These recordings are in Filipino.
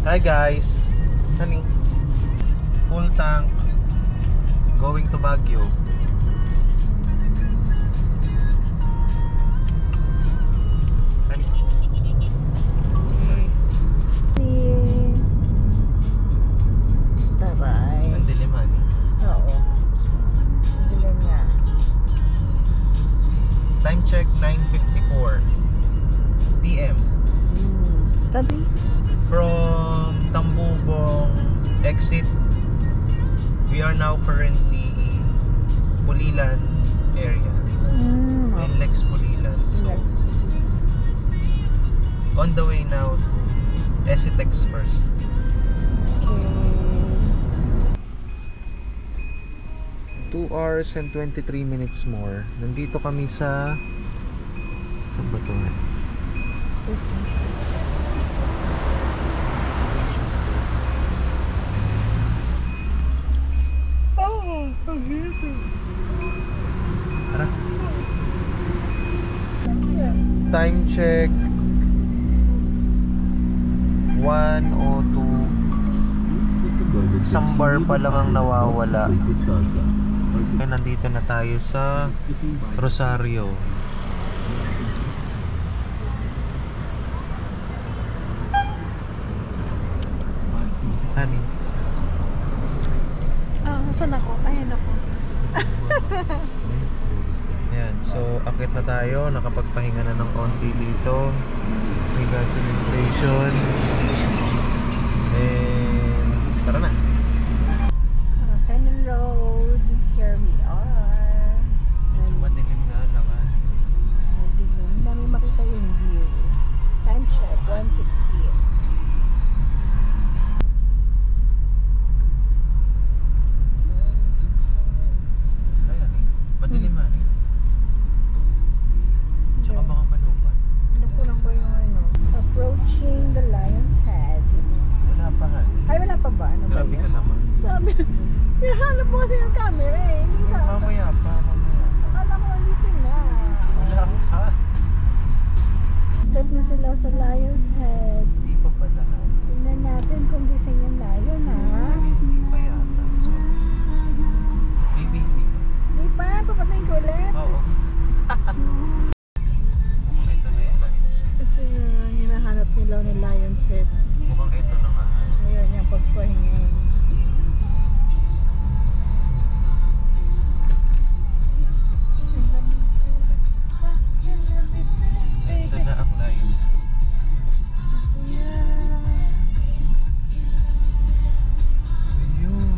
Hi guys, honey, full tank, going to Baguio. Honey. Taray. Ang dilim, honey. Oo. Dilim nga. Time check 9:54 PM. Tabi. From Tambubong exit, we are now currently in Pulilan area. NLEX Pulilan. So, on the way now to Esitex first. Okay. 2 hours and 23 minutes more. Nandito kami sa Batuhan. Tara. Time check 1:02. Isang bar pa lang ang nawawala. Nandito na tayo sa Rosario. Honey. Saan ako? Ayan ako. Yan, so akit na tayo, nakapagpahinga na ng konti dito. May gasoline station. And tara na. Canyon Road. Here we are. Medyo madilim na naman. Madilim. Namin makita yung view. Time check, 1:16. Ayan eh, madilim man eh. Tsaka baka malubat. Nakulang ko yung ano. Approaching the Lion's Head. Wala pa han. Ay, wala pa ba? Ano ba Grabe ka yun? naman. Sabi, nahanap mo kasi yung camera eh. Hindi sa Mamaya pa, mamaya. akala ko dito na. Wala pa. Cut na sila sa Lion's Head. Hindi pa pala han. Tingnan natin kung gising yung lion ha. Hindi pa yata. So, maybe hindi pa. Di pa, papatayin ko ulit. Oo. Mukhang ito na yung Lion's Head. Ito yung hinahanap nila ng Lion's Head. Mukhang ito na nga. Ayun yung pagpahingin. Ito na ang Lion's Head. Ayun.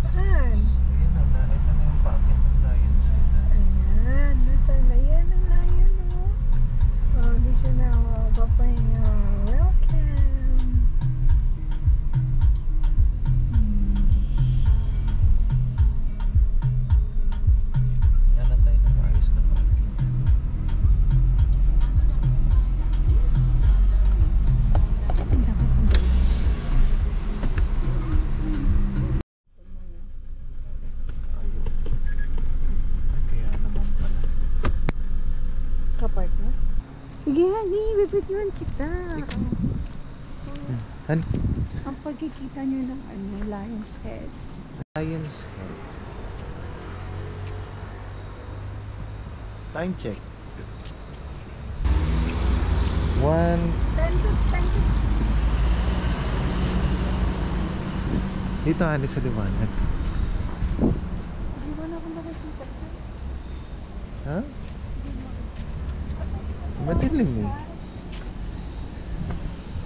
Saan? Ayun na nga. Ito na yung paakit ng Lion's Head. Ayan, nasaan na yan ang lion oh. Oh, di siya na papahinga. Welcome. Yan na tayo ng maayos na parking. Ayun. Ay, kaya naman pala. Kapark na? Sige, honey, bibigyan kita. Han? Ang pagkikita nyo ng Lion's Head. Lion's Head. Time check. 1. 10 to 10 to Dito ani sa liwanag. Di ba na ako nakikita dyan? Ha? Madilim eh.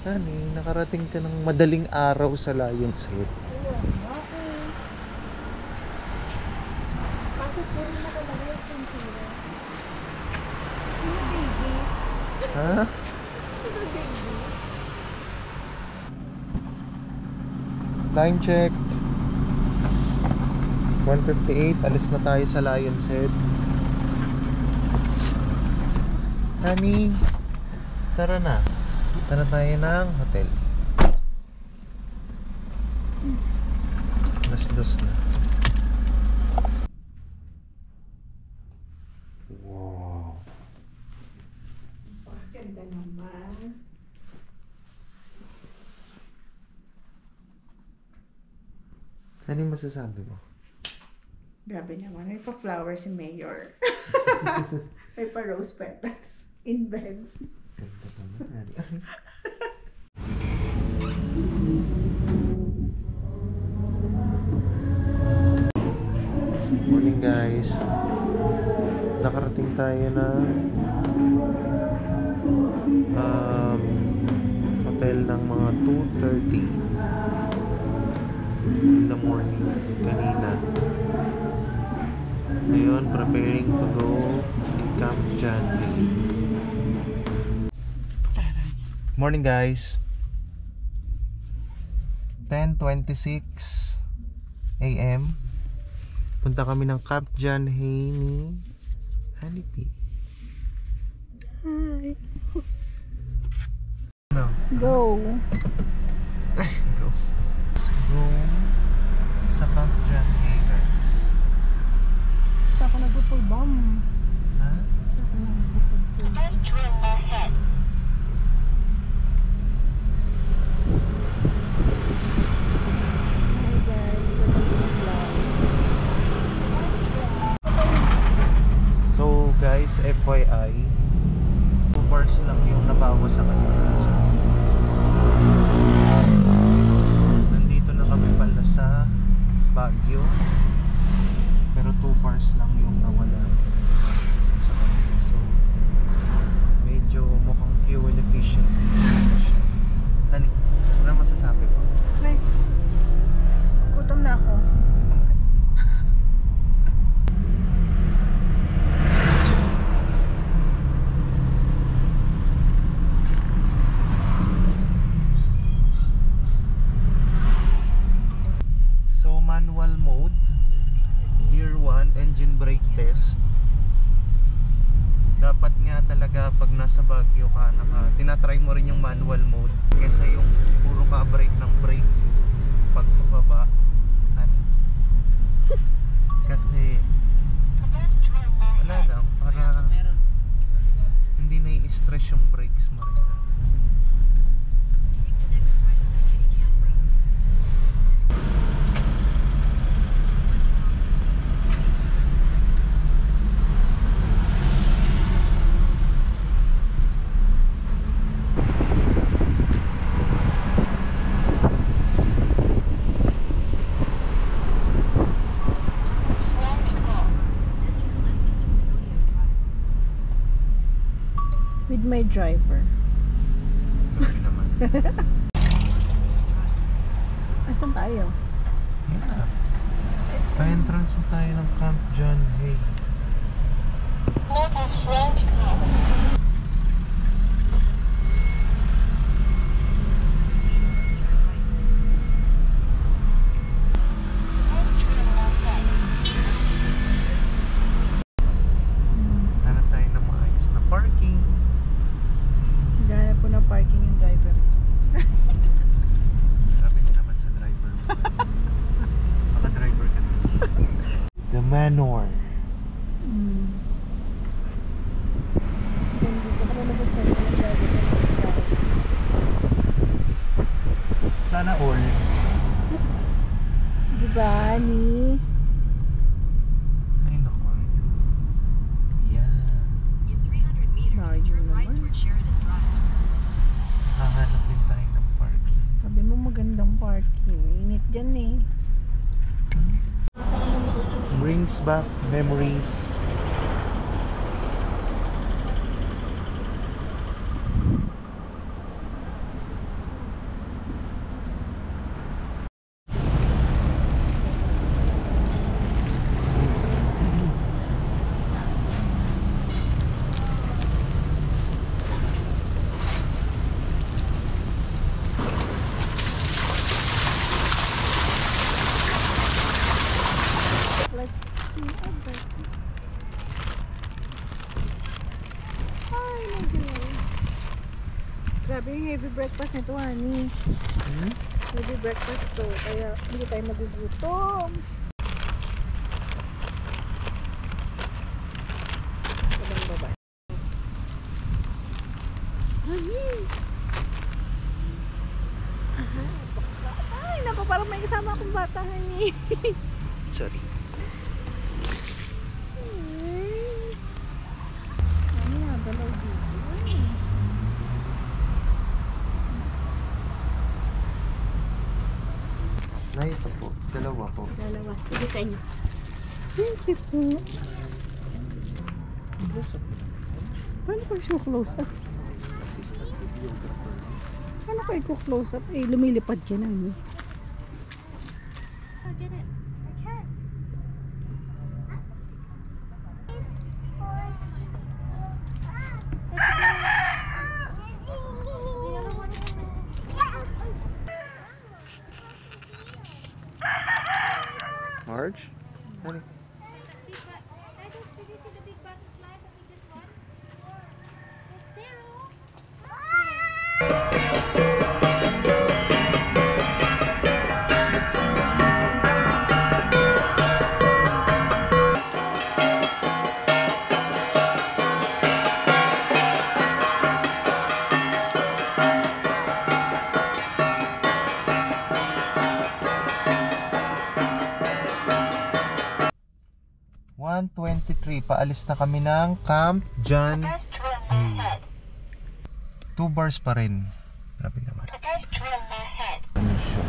Hani, nakarating ka ng madaling araw sa Lion's Head. Ayun, okay. Bakit po rin nakalagay yung pintura? Sino babies? Ha? Sino babies? Time check 1:58. Alis na tayo sa Lion's Head. Honey, tara na. Tara tayo ng hotel. Alas-dos na. Wow. Ganda naman. Ano yung masasabi mo? Grabe naman. May pa-flower si Mayor. May pa-rose petals. In bed. Ganda naman. Morning guys. Nakarating tayo na hotel ng mga 2:30 in the morning kanina. Ngayon, preparing to go in Camp Janley. Morning guys. 10:26 AM. Punta kami ng Camp Janley ni Honeybee. Hi. No. Go. Go. Let's go sa Camp Janley guys. Saan ako nag-full bomb? Ha? Saan ako nag-full bomb? Hi guys, welcome to the vlog. So guys, FYI 2 bars lang yung nabawa sa kanila. So nandito na kami pala sa Baguio. Pero 2 bars lang yung nawala sa kanila. So medyo mukhang fuel efficient. Hani, wala masasabi ko. Ay, gutom na ako. So manual mode, year 1 engine brake test. Dapat nga talaga pag nasa Baguio ka, tinatry mo rin yung manual mode kesa yung puro ka brake ng brake pag pababa. Kasi wala lang, para hindi na i-stress yung brakes mo rin. With my driver. Grabe naman. Asan tayo? Yan na. Pa-entrance na tayo ng Camp Janley. Hanap tayo ng maayos na parking. Gana po ng parking yung driver. Grabe ka naman sa driver mo. Baka driver ka na. The Manor. Then dito ka na nag-check ng driver ng style. Sana all. Diba, ni? Ay naku. Yan. In 300 meters, Layo turn right naman. toward Sheridan Drive. Hahanap din tayo ng parking. Sabi mo magandang parking. Init dyan eh. Brings back memories. Let's see a breakfast. Ay, nag-gulay. Grabe yung heavy breakfast nito, honey. Heavy breakfast to. Kaya hindi tayo magugutom. Sabang baba. Honey! Aha, bakla. Ay, naku, parang may kasama akong bata, honey. Sorry. Ano nga, dalaw dito. Nay, ito po. Dalawa po. Dalawa. Sige sa inyo. Thank you po. Paano ko siya close up? Paano ko i-close up? Eh, lumilipad yan, ano? I did it. I can't. Marge? Honey. Did you see the big butterfly, the biggest one? It's there, oh. 1:23. Paalis na kami ng Camp John. 2 bars pa rin. Grabe naman. Ano siya?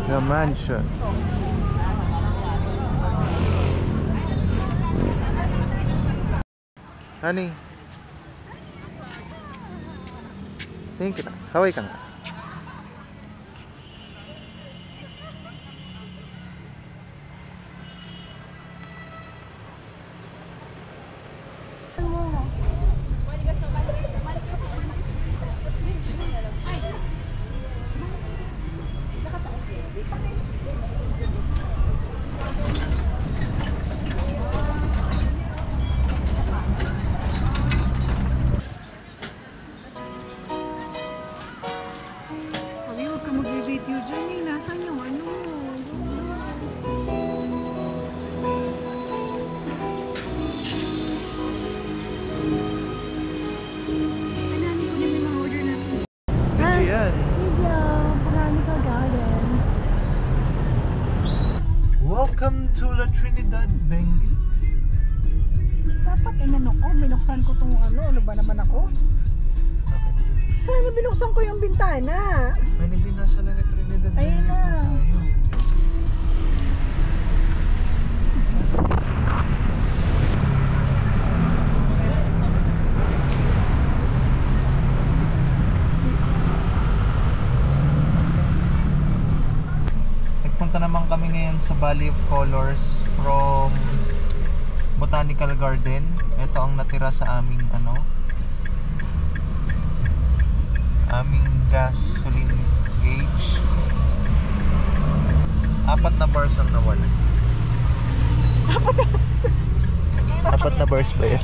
The mansion. Honey. Thank you na. Kaway ka nga. Huwag ka mag-video dyan eh. Nasaan yung ano? Panani ko na may mga order natin. Video yan. Video. Panani Garden. Welcome to La Trinidad, Benguet. Dapat inano ko. Binuksan ko tong ano. Ano ba naman ako? Ano, binuksan ko yung bintana. May nabinasa na La Trinidad. Ayun na. Tayo. Nagpunta naman kami ngayon sa Valley of Colors from Botanical Garden. Ito ang natira sa aming aming gasoline gauge. 4 na bars ang nawala. 4 na bars ba yun?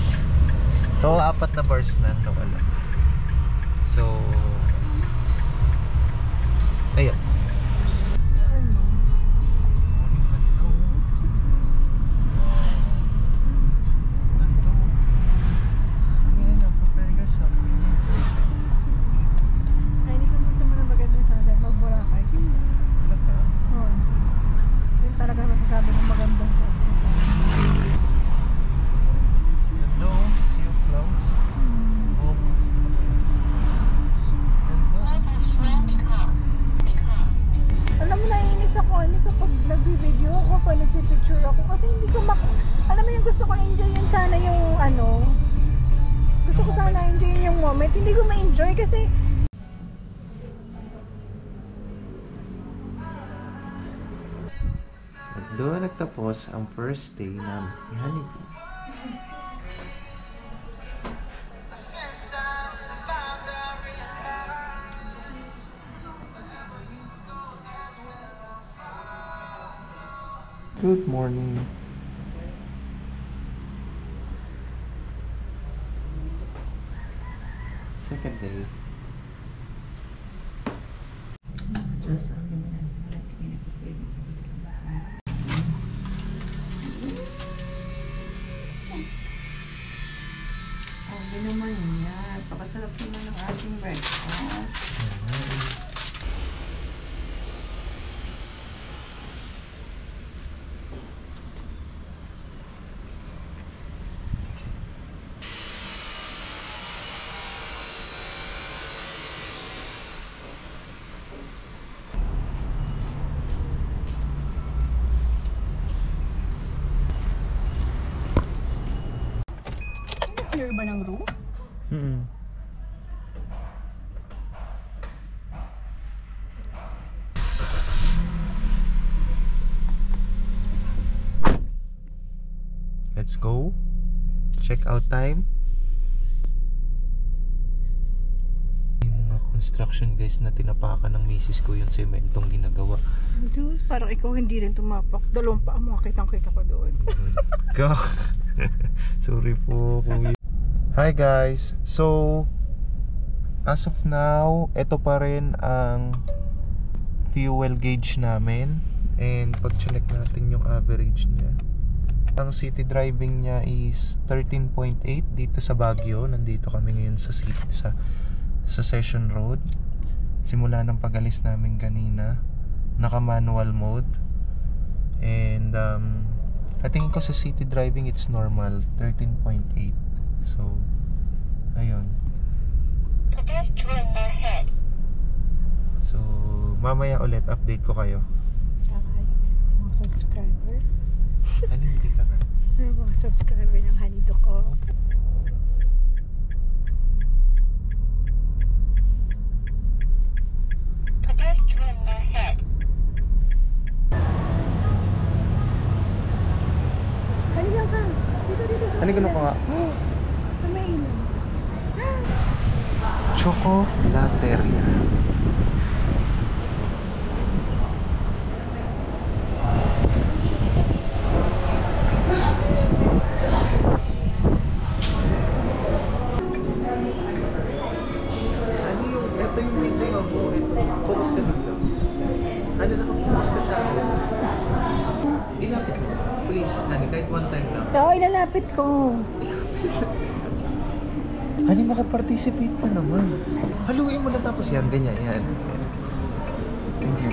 Oo, 4 na bars na ang nawala. So, ayun. Prepare yourself. Ay, hindi ko gusto mo na magandang sunset. Mag-Boracay. Talaga? Oo. Yun talaga masasabi kong magandang sunset. Ganda oh. Sea of clouds. Oh. Alam mo, naiinis ako. Ano kapag nag-video ako, pag nagpipicture ako. Kasi hindi ko alam mo yung gusto ko enjoy yun sana yung gusto ko sana enjoy yung moment. Hindi ko ma-enjoy kasi At doon nagtapos ang first day namin ni Honeybee. Good morning. Second day. Grabe naman yan. Pakasarap naman ng ating breakfast. Clear ba ng room? Let's go. Check out time. Yung mga construction guys na tinapakan ng misis ko yung sementong ginagawa. Diyos, parang ikaw hindi rin tumapak. Dalawang paa mo, kitang-kita ko doon. Go. Sorry po, kuya. Hi guys. So as of now, ito pa rin ang fuel gauge namin. And pag check natin yung average niya, ang city driving niya is 13.8 dito sa Baguio. Nandito kami ngayon sa city, sa Session Road. Simula ng pag-alis namin kanina, naka manual mode. And I think ko sa city driving it's normal 13.8. So ayun. So mamaya ulit update ko kayo. Takay, mga subscriber. Ano yung dito ka? Mga subscriber ng Hanido ko. Halika ka. Dito. Ano gano'n ko nga? Sa may ilaw. Choco Lateria. Ano yung, ito yung video mo. Focus ka dito. Ano nakapokus ka sa akin? Ilapit mo. Please, Hani, kahit one time lang. Oo, ilalapit ko. Hani, makaparticipate ka naman. Haluin mo lang tapos yan, ganyan, yan. Thank you.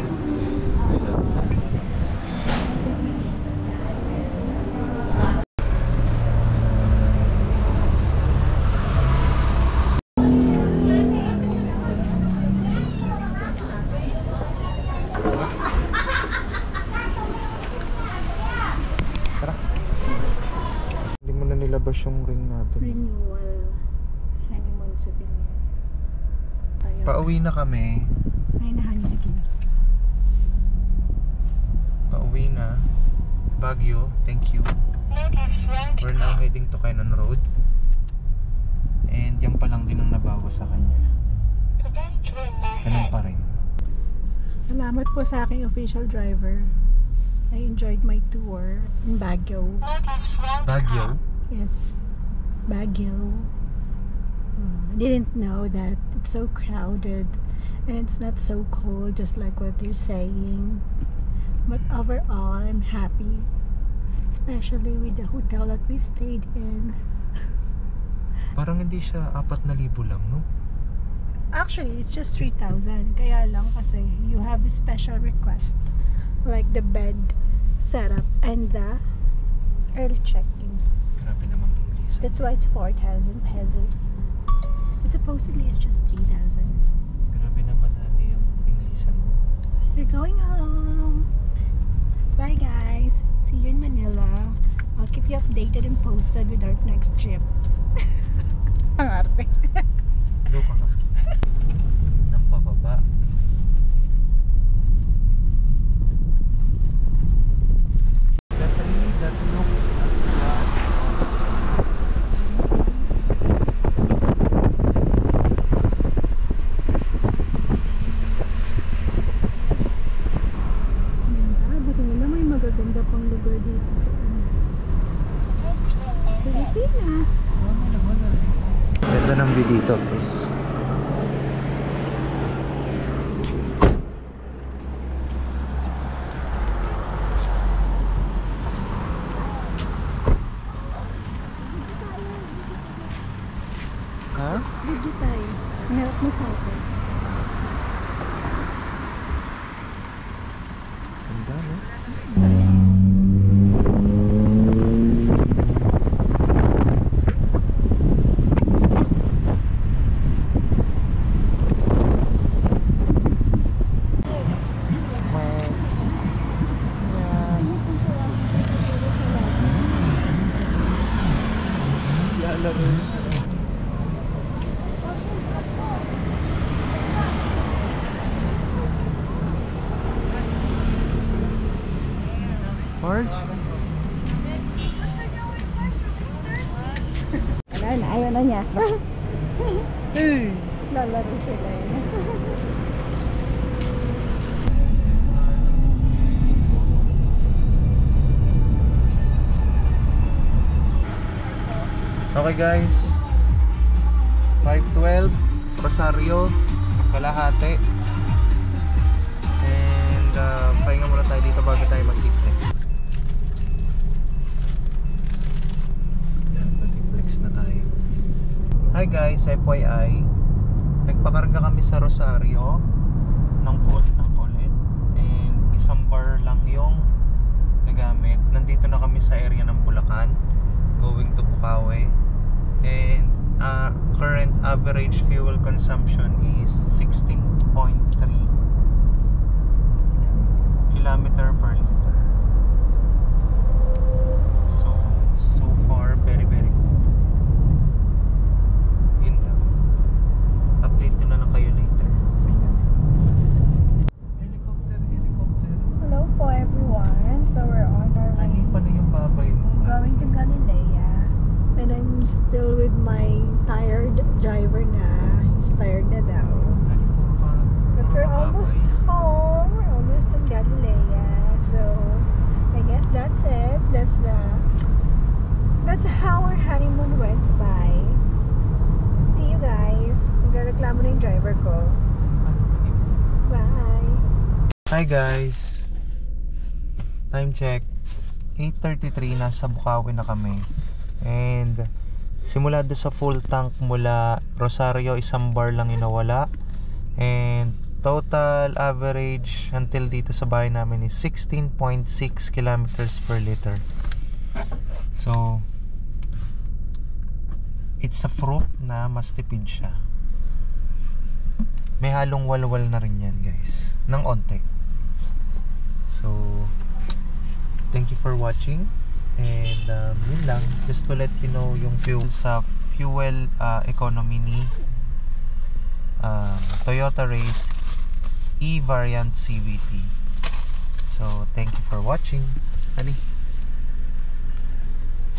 Tara. Hindi mo na nilabas yung ring natin. Renewal. Honeymoon souvenir. Tayo. Pauwi na kami. Ay, nahani si Kim. Pauwi na. Baguio, thank you. We're now heading to Cannon Road. And yan pa lang din ang nabawas sa kanya. Ganun pa rin. Salamat po sa aking official driver. I enjoyed my tour in Baguio. Baguio? Yes, Baguio. I didn't know that it's so crowded and it's not so cold just like what they're saying. But overall, I'm happy. Especially with the hotel that we stayed in. Parang hindi siya 4,000 lang, no? Actually, it's just 3,000. Kaya lang kasi you have a special request. Like the bed setup and the early check-in. Grabe naman English. That's why it's 4,000 pesos. But supposedly it's just 3,000. Grabe naman Hani yung English mo. We're going home. Bye guys. See you in Manila. I'll keep you updated and posted with our next trip. Ang arte. Lupa ka. Nang pababa. The tree that looks at God. Buti nila may magaganda pang lugar dito sa Pilipinas. Ganda ng view dito guys. Ha? Video tayo. Meron mo sa akin. Ganda, no? Marge? Wala na, ayaw na niya. Lalaro sila yun. Okay guys, 512 Rosario, kalahati. And pahinga muna tayo dito bago tayo mag-picnic. Yan, mag-flex na tayo. Hi guys, FYI, nagpakarga kami sa Rosario ng full tank ulit. And isang bar lang yung nagamit. Nandito na kami sa area ng Bulacan, going to Bukawi. And current average fuel consumption is 16.3 kilometer per liter. So far very good. Yun lang. Update ko na lang kayo later. Helicopter. Hello po everyone. So we're on our way. Ano pa na yung babay mo? Going to Galilea. And I'm still with my tired driver na. He's tired na daw. But we're almost home. We're almost in Galilea. So I guess that's it. That's how our honeymoon went by. See you guys. Nagreklamo na yung driver ko. Bye. Hi guys. Time check. 8:33, nasa Bukawi na kami. And simula doon sa full tank mula Rosario, isang bar lang yung nawala. And total average until dito sa bahay namin is 16.6 kilometers per liter. So it's a proof na mas tipid siya. May halong walwal na rin yan guys, ng onte. So thank you for watching. And yun lang, just to let you know yung fuel sa fuel economy ni Toyota Race E-Variant CVT. So thank you for watching. Ani?